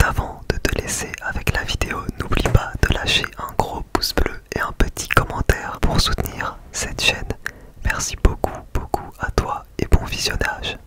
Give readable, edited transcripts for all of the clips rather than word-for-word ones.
avant de te laisser avec la vidéo, n'oublie pas de lâcher un gros pouce bleu et un petit commentaire pour soutenir cette chaîne. Merci beaucoup, beaucoup à toi et bon visionnage.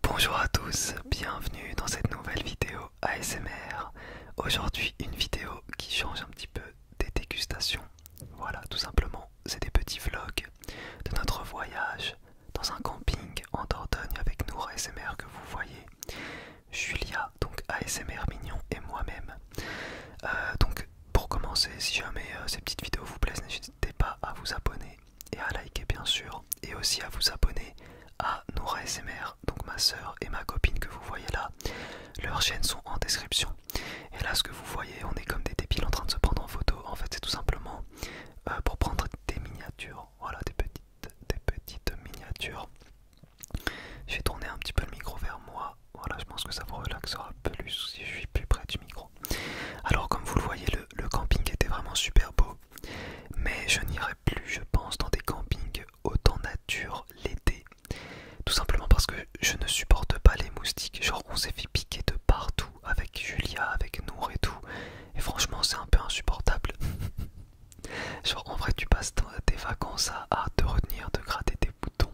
Bonjour à tous, bienvenue dans cette nouvelle vidéo ASMR. Aujourd'hui une vidéo qui change un petit peu des dégustations. Voilà, tout simplement, c'est des petits vlogs de notre voyage dans un camping en Dordogne avec Nour ASMR que vous voyez, Julia, donc ASMR Mignon et moi-même. Donc pour commencer, si jamais ces petites vidéos vous plaisent, n'hésitez pas à vous abonner et à liker bien sûr, et aussi à vous abonner à Nour ASMR, donc ma soeur et ma copine que vous voyez là. Leurs chaînes sont en description. Et là ce que vous voyez, on est comme des débiles en train de se prendre en photo. En fait c'est tout simplement pour prendre des miniatures, voilà, des petites miniatures. Je vais tourner un petit peu le micro vers moi, voilà, je pense que ça vous relaxera plus si je suis plus près du micro. Alors comme vous le voyez, le camping était vraiment super beau, mais je n'irai plus, je pense, dans des campings autant nature l'été, tout simplement parce que je ne supporte pas les moustiques. Genre on s'est fait piquer de partout avec Julia, avec Nour et tout, et franchement c'est un peu insupportable. Genre en vrai tu passes tes vacances à te retenir de gratter tes boutons.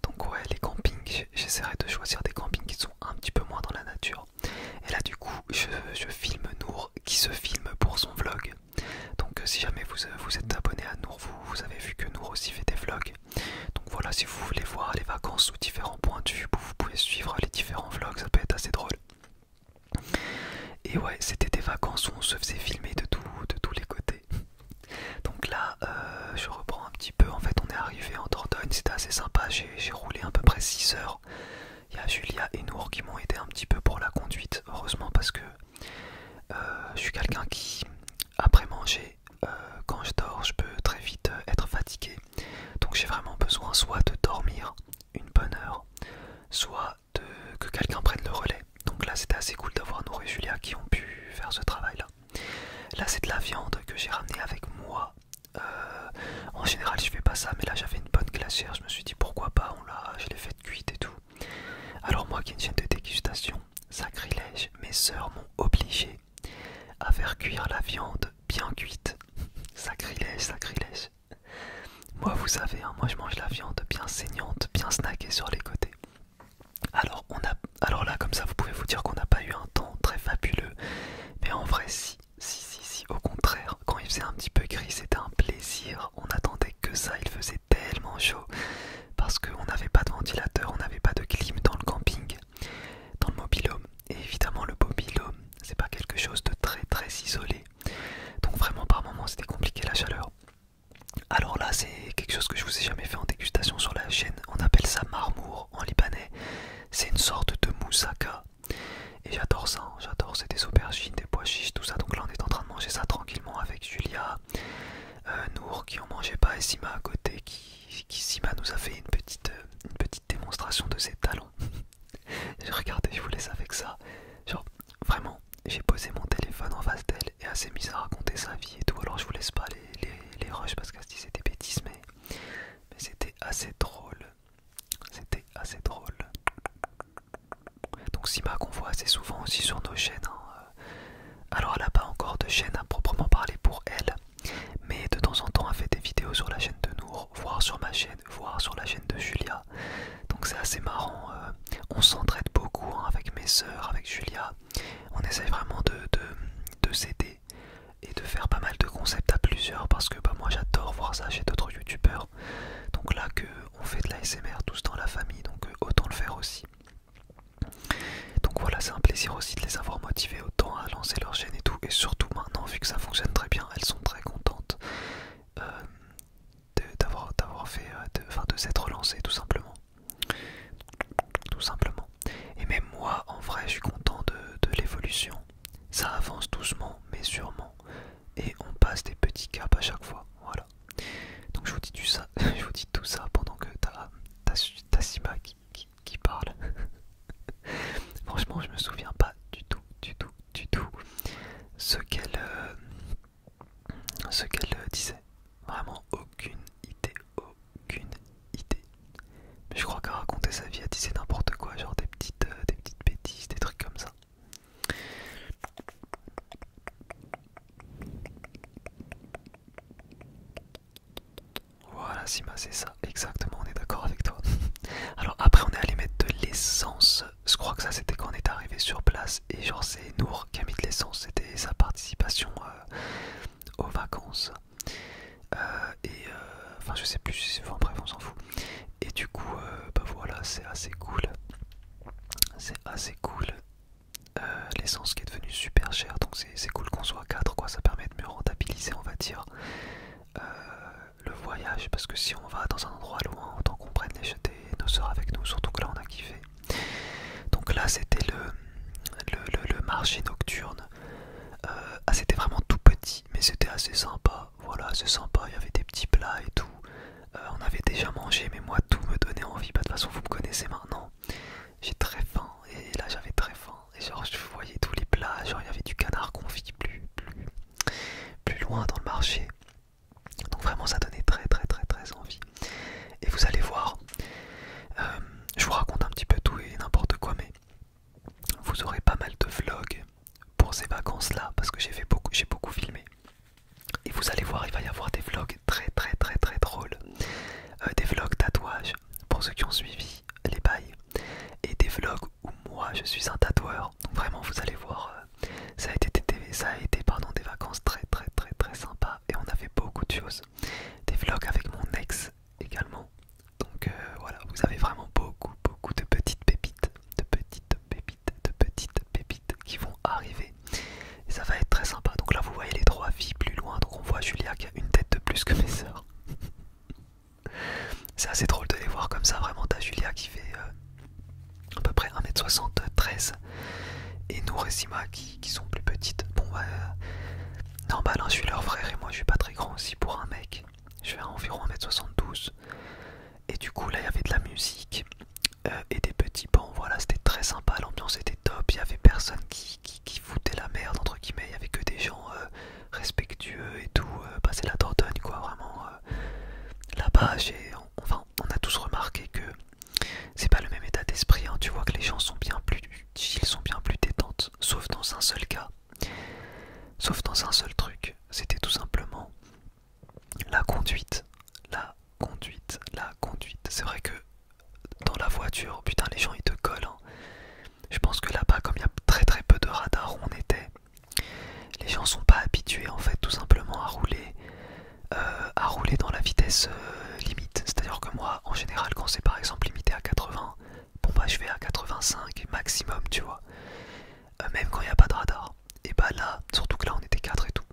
Donc ouais, les campings, j'essaierai de choisir des campings qui sont un petit peu moins dans la nature. Et là du coup je filme Nour qui se filme pour son vlog. Donc si jamais vous êtes abonné à Nour, vous avez vu que Nour aussi fait des vlogs. Donc voilà, si vous voulez voir les vacances sous différents points de vue, vous pouvez suivre les différents vlogs, ça peut être assez drôle. Et ouais, c'était des vacances où on se faisait filmer de tous les côtés. Donc là, je reprends un petit peu. En fait, on est arrivé en Dordogne, c'était assez sympa. J'ai roulé à peu près 6 heures. Il y a Julia et Nour qui m'ont aidé un petit peu pour la conduite. Heureusement, parce que je suis quelqu'un qui, après manger, quand je dors, je peux très vite être fatigué. Donc j'ai vraiment besoin soit de dormir une bonne heure, soit que quelqu'un prenne le relais. Donc là, c'était assez cool d'avoir Nour et Julia qui ont pu faire ce travail-là. Là c'est de la viande que j'ai ramenée avec moi. En général je fais pas ça, mais là j'avais une bonne glacière, je me suis dit pourquoi pas, je l'ai faite cuite et tout. Alors moi qui ai une chaîne de dégustation, sacrilège, mes sœurs m'ont obligé à faire cuire la viande bien cuite. Sacrilège, sacrilège. Moi vous savez, hein, moi je mange la viande bien saignante, bien snackée sur les côtés. Alors là comme ça vous pouvez vous dire qu'on n'a pas eu un temps très fabuleux, mais en vrai si, au contraire, quand il faisait un petit peu gris c'était un plaisir, on attendait que ça, il faisait tellement chaud, parce qu'on n'avait pas de ventilateur, on n'avait pas de clim dans le camping, dans le mobil-home, et évidemment le mobil-home c'est pas quelque chose de très isolé, donc vraiment par moments c'était compliqué la chaleur. Alors là c'est quelque chose que je vous ai jamais fait en dégustation sur la chaîne, on appelle ça marmour en libanais, c'est une sorte de moussaka. Et j'adore ça, hein, j'adore, c'est des aubergines, des pois chiches, tout ça. Donc là on est en train de manger ça tranquillement avec Julia, Nour qui en mangeait pas, et Sima à côté qui Sima nous a fait une petite démonstration de ses talents. Regardez, je vous laisse avec ça. Genre vraiment, j'ai posé mon téléphone en face d'elle et elle s'est mise à raconter sa vie et tout. Alors je vous laisse pas les rushs parce qu'elle se disait des bêtises, mais c'était assez drôle. C'était assez drôle. Donc Sima qu'on voit assez souvent aussi sur nos chaînes, hein. Alors elle n'a pas encore de chaîne à proprement parler pour elle, mais de temps en temps elle fait des vidéos sur la chaîne de Nour, voire sur ma chaîne, voire sur la chaîne de Julia. Donc c'est assez marrant, on s'entraide beaucoup, hein, avec mes sœurs, avec Julia. On essaye vraiment de s'aider et de faire pas mal de concepts à plusieurs, parce que bah, moi j'adore voir ça chez d'autres youtubeurs. Donc là que on fait de l'ASMR tous dans la famille, donc autant le faire aussi. Donc voilà, c'est un plaisir aussi de les avoir motivés autant à lancer leur chaîne et tout. Et surtout maintenant, vu que ça fonctionne très bien, elles sont très contentes d'avoir fait, de s'être lancées tout simplement. Tout simplement. Et même moi, en vrai, je suis content de l'évolution. Ça avance doucement, mais sûrement. Et on passe des petits caps à chaque fois. Voilà. Donc je vous dis je vous dis tout ça pendant que t'as Sima qui parle. Franchement, je me souviens pas du tout ce qu'elle disait. Vraiment aucune idée, aucune idée. Mais je crois qu'à raconter sa vie, elle disait n'importe quoi, genre des petites bêtises. Sima, c'est ça, exactement, on est d'accord avec toi. Alors après on est allé mettre de l'essence, je crois que ça c'était quand on est arrivé sur place, et genre c'est Nour qui a mis de l'essence, c'était sa participation aux vacances. Enfin je sais plus, enfin bref on s'en fout. Et du coup bah voilà, c'est assez cool. C'est assez cool. L'essence qui est devenue super chère, donc c'est cool qu'on soit 4 quoi, ça permet de mieux rentabiliser on va dire le voyage, parce que si on va dans un endroit loin, autant qu'on prenne nos soeurs avec nous, surtout que là on a kiffé. Donc là c'était le marché nocturne. C'était vraiment tout petit, mais c'était assez sympa. Voilà, c'est sympa, il y avait des petits plats et tout. On avait déjà mangé, mais moi tout me donnait envie. Bah, de toute façon, vous me connaissez maintenant. J'ai très faim, et là j'avais très faim. Et genre, je voyais tous les plats. Genre, il y avait du canard confit plus loin dans le marché. Donc, vraiment, ça donnait très envie. Et vous allez voir, je vous raconte un petit peu tout et n'importe quoi, mais vous aurez pas mal de vlogs pour ces vacances-là, parce que j'ai beaucoup filmé. Et vous allez voir, il va y avoir des vlogs très drôles. Des vlogs tatouages, pour ceux qui ont suivi les bails. Et des vlogs où moi je suis un tatoueur. Donc vraiment vous allez voir, ça a été des vacances très sympas. Et on a fait beaucoup de choses. Des vlogs avec mon ex également. Donc voilà, vous avez vraiment beaucoup de petites pépites. De petites pépites qui vont arriver. Et ça va être très sympa. Donc là vous voyez les 3 filles plus loin. Donc on voit Julia qui a une tête de plus que mes sœurs. C'est assez drôle de les voir comme ça. Vraiment t'as Julia qui fait à peu près 1m73. Et Nour et Sima qui sont plus petites. Bon bah normal hein, je suis leur frère et moi je suis pas très grand aussi pour un mec. Je fais environ 1m72. Et du coup là il y avait de la musique et des petits bancs. Voilà, c'était très sympa, l'ambiance était top. Il y avait personne qui foutait la merde entre guillemets. Il y avait que des gens respectueux et tout. Bah c'est la Dordogne quoi, vraiment. Là-bas on a tous remarqué que c'est pas le même état d'esprit, hein. Tu vois que les gens sont bien plus chill, sont bien plus détentes, sauf dans un seul cas, sauf dans un seul truc, c'était tout simplement la conduite, la conduite. C'est vrai que dans la voiture, putain les gens ils te collent, hein. Je pense que là-bas, comme il y a très peu de radars où on était, les gens sont pas habitués en fait tout simplement à rouler dans la vitesse limite. C'est-à-dire que moi, en général, quand c'est par exemple limité à 80, bon bah je vais à 85 maximum, tu vois. Même quand il n'y a pas de radar. Et bah là, surtout que là on était 4 et tout.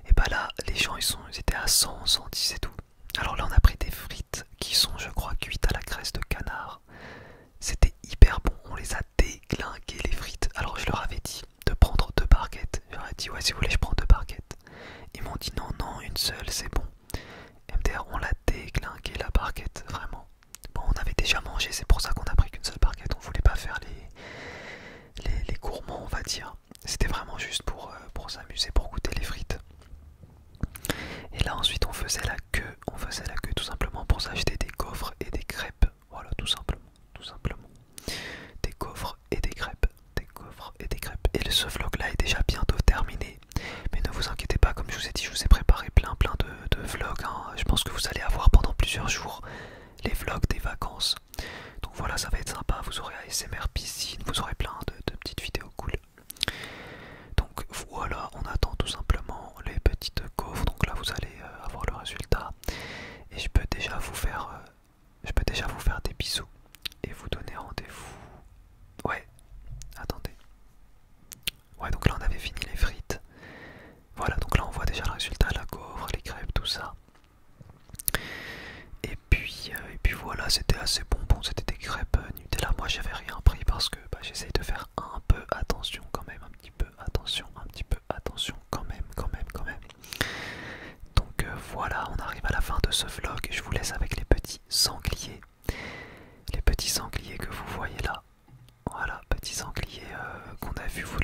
Et bah là, les gens ils étaient à 100, 110 et tout. Alors là on a pris des frites qui sont je crois cuites à la graisse de canard. C'était hyper bon, on les a déglinguées les frites. Alors je leur avais dit de prendre 2 barquettes. Je leur ai dit ouais si vous voulez je prends 2 barquettes. Ils m'ont dit non, une seule c'est bon. MDR, on l'a déglingué la barquette, vraiment. Bon, on avait déjà mangé, c'est pour ça qu'on a pris qu'une seule barquette. On voulait pas faire les gourmands, on va dire. C'était vraiment juste pour s'amuser, pour goûter les frites. Et là, ensuite, on faisait la queue tout simplement pour s'acheter des gaufres et des crêpes. Voilà, tout simplement. Des gaufres et des crêpes. Et ce vlog là est déjà bientôt terminé. Mais ne vous inquiétez pas, comme je vous ai dit, je vous ai préparé plein de vlogs, hein. Je pense que vous allez avoir pendant plusieurs jours les vlogs des vacances. Donc voilà, ça va être sympa, vous aurez ASMR piscine, vous aurez plein de petites vidéos cool. Donc voilà, on attend tout simplement les petites gaufres. Donc là vous allez avoir le résultat. Et je peux déjà vous faire des bisous et vous donner rendez-vous. Ouais, attendez. Ouais, donc là on avait fini les frites. Voilà, donc là on voit déjà le résultat, la gaufre, les crêpes, tout ça. Et puis voilà, c'était assez bon. Bon, c'était des crêpes Nutella. Moi j'avais rien pris parce que bah, j'essaye de faire un peu attention quand même, un petit peu attention quand même. Donc voilà, on arrive à la fin de ce vlog et je vous laisse avec les petits sangliers. Les petits sangliers que vous voyez là. Voilà, petits sangliers qu'on a vu, vous